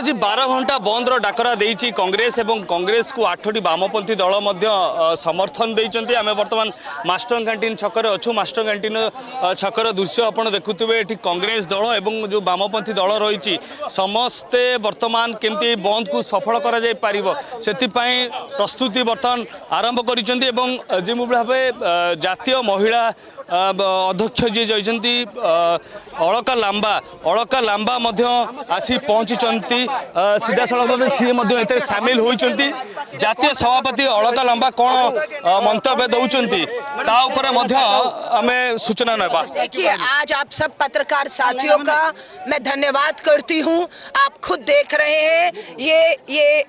आज 12 घंटा बंद डाकरा देइछि कांग्रेस एवं कांग्रेस को 8टी वामपंथी दल समर्थन देइछन्ति। आमे वर्तमान मास्टर कैंटीन छकर अच्छु। मास्टर कैंटीन छकर दृश्य आपण देखुथिबे। एठी कांग्रेस दल एवं जो वामपंथी दल रही समस्ते वर्तमान केमती बंद को सफल करा जाय पारिबो सेति पई प्रस्तुति वर्तमान आरंभ करिसन्ति। एवं जे भाबे जातीय महिला अध्यक्ष जी जाइछन्ति अलका लांबा मध्य आसी पहुंची सीधा सड़क सी एते सामिल होइछन्ति। जातीय सभापति अलका लांबा कौन मंतव्य दौचन्ति ता ऊपर मध्य हमें सूचना नेबा। देखिए, आज आप सब पत्रकार साथियों का मैं धन्यवाद करती हूं। आप खुद देख रहे हैं ये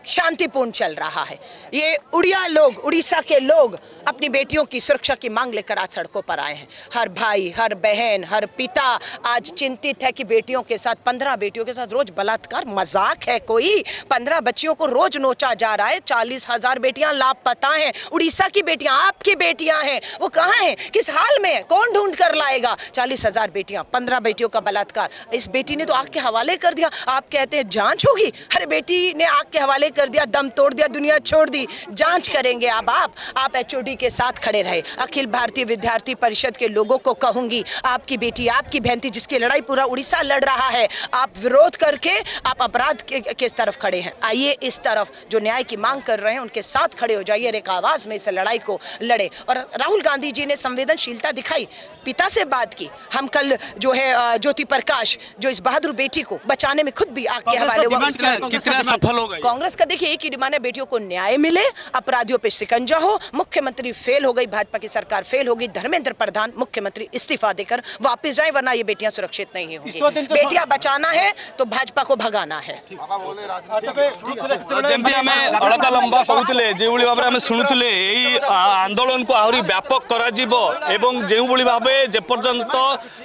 शांतिपूर्ण चल रहा है। ये उड़ीसा के लोग अपनी बेटियों की सुरक्षा की मांग लेकर आज सड़कों पर आए हैं। हर भाई, हर बहन, हर पिता आज चिंतित है कि बेटियों के साथ 15 बेटियों के साथ रोज बलात्कार मजाक है कोई? 15 बच्चियों को रोज नोचा जा रहा है। 40,000 बेटियां लापता हैं। उड़ीसा की बेटियां, आपकी बेटियां हैं, वो कहां हैं, किस हाल में है, कौन ढूंढ कर लाएगा? 40,000 बेटियां, 15 बेटियों का बलात्कार। इस बेटी ने तो आग के हवाले कर दिया। आप कहते हैं जांच होगी? अरे बेटी ने आग के हवाले कर दिया, दम तोड़ दिया, दुनिया छोड़ दी। जांच करेंगे अब आप एचओडी के साथ खड़े रहे। अखिल भारतीय विद्यार्थी परिषद के लोगों को कहूंगी, आपकी बेटी, आपकी बहन थी जिसकी लड़ाई पूरा उड़ीसा लड़ रहा है। आप विरोध करके आप अपराध के तरफ खड़े हैं। आइए इस तरफ जो न्याय की मांग कर रहे हैं उनके साथ खड़े हो जाइए, एक आवाज में इस लड़ाई को लड़े। और राहुल गांधी जी ने संवेदनशीलता दिखाई, पिता से बात की। हम कल जो है ज्योति प्रकाश जो इस बहादुर बेटी को बचाने में खुद भी आग के हवाले हुआ, कितना सफल हो गई कांग्रेस का? देखिए, एक ही डिमांड है, बेटियों को न्याय मिले, अपराधियों पे शिकंजा हो। मुख्यमंत्री फेल हो गई, भाजपा की सरकार फेल हो गई। धर्मेंद्र प्रधान मुख्यमंत्री इस्तीफा देकर वापस जाए, वरना ये बेटियां सुरक्षित नहीं होंगी। बेटियां बचाना है तो भाजपा को भगाना है। अलका लंबा कहते जो भाव में शुणुले यही आंदोलन को आहरी व्यापक कर भाव जेपर्यंत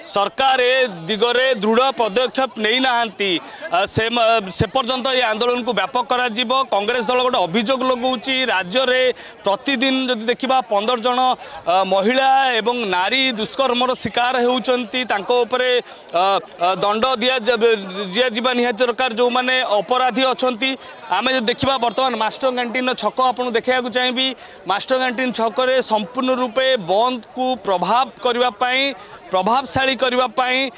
सरकार ए दिगरे दृढ़ पदक्षेप नहीं नाहांती से पर्यंत ये आंदोलन को व्यापक करा जीवो। कांग्रेस दल गोटे अभियोग लगाउछि, राज्य रे प्रतिदिन जदि देखिबा 15 जन महिला एवं नारी दुष्कर्मर शिकार होउछन्ति। तांको उपरे दंड दिया जीवा निहाती दरकार। जो माने अपराधी अछन्ति, आमे जो देखिबा वर्तमान मास्टर कैंटीन छक आपन देखिया चाहिए। मास्टर कैंटीन छक रे संपूर्ण रूपे बंद को प्रभावशाली करने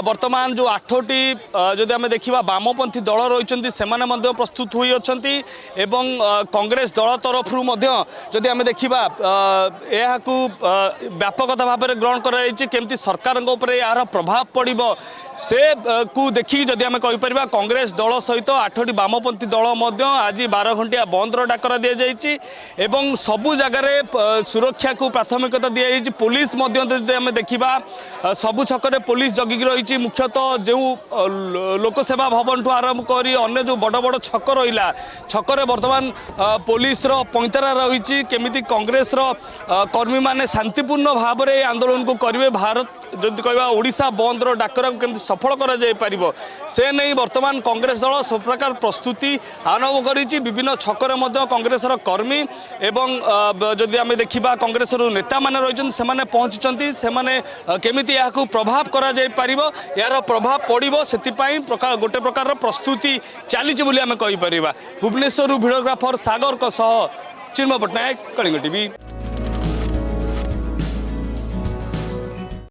वर्तमान जो 8टी जदि आम देखा वामपंथी दल रही से प्रस्तुत हुई अछंती। एवं कांग्रेस दल तरफ जदि आम देखा यह व्यापकता भाव में ग्रहण करमती सरकार यार प्रभाव पड़ो से को देखिए जदि आम कहीपर कांग्रेस दल सहित 8टी वामपंथी दल आज 12 घंटिया बंद डाकरा दि जाइए। एवं सबु जगार सुरक्षा को प्राथमिकता दी जाइए। पुलिस आम देखा सबु छकरे पुलिस जगिक रही। मुख्यतः जो लोकसेवा भवन ठू आरंभ कर अन्य जो बड़ बड़ छक रहा छकरे वर्तमान पुलिस पैंतरा रही। केमिति कांग्रेस कर्मी माने शांतिपूर्ण भाव में आंदोलन को करेंगे। भारत जदि कह ओडिशा बंद डाकरा को केमती सफल करा जाय पारिबो से नहीं वर्तमान कांग्रेस दल सब प्रकार प्रस्तुति आरंभ करिछि। विभिन्न छकरे कांग्रेस कर्मी एवं जदि आम देखा कांग्रेस नेता माने रहिछन सेमाने पहुंचीचंती। सेमाने केमिति याकू प्रभाव करा जाय पारिबो, यार प्रभाव पड़िबो सेतिपई गोटे प्रकार प्रस्तुति चलीछि बोली आमे कहि परिबा। भुवनेश्वर वीडियोग्राफर सागर को सह चिन्मय पट्टनायक, कलिंग टीवी।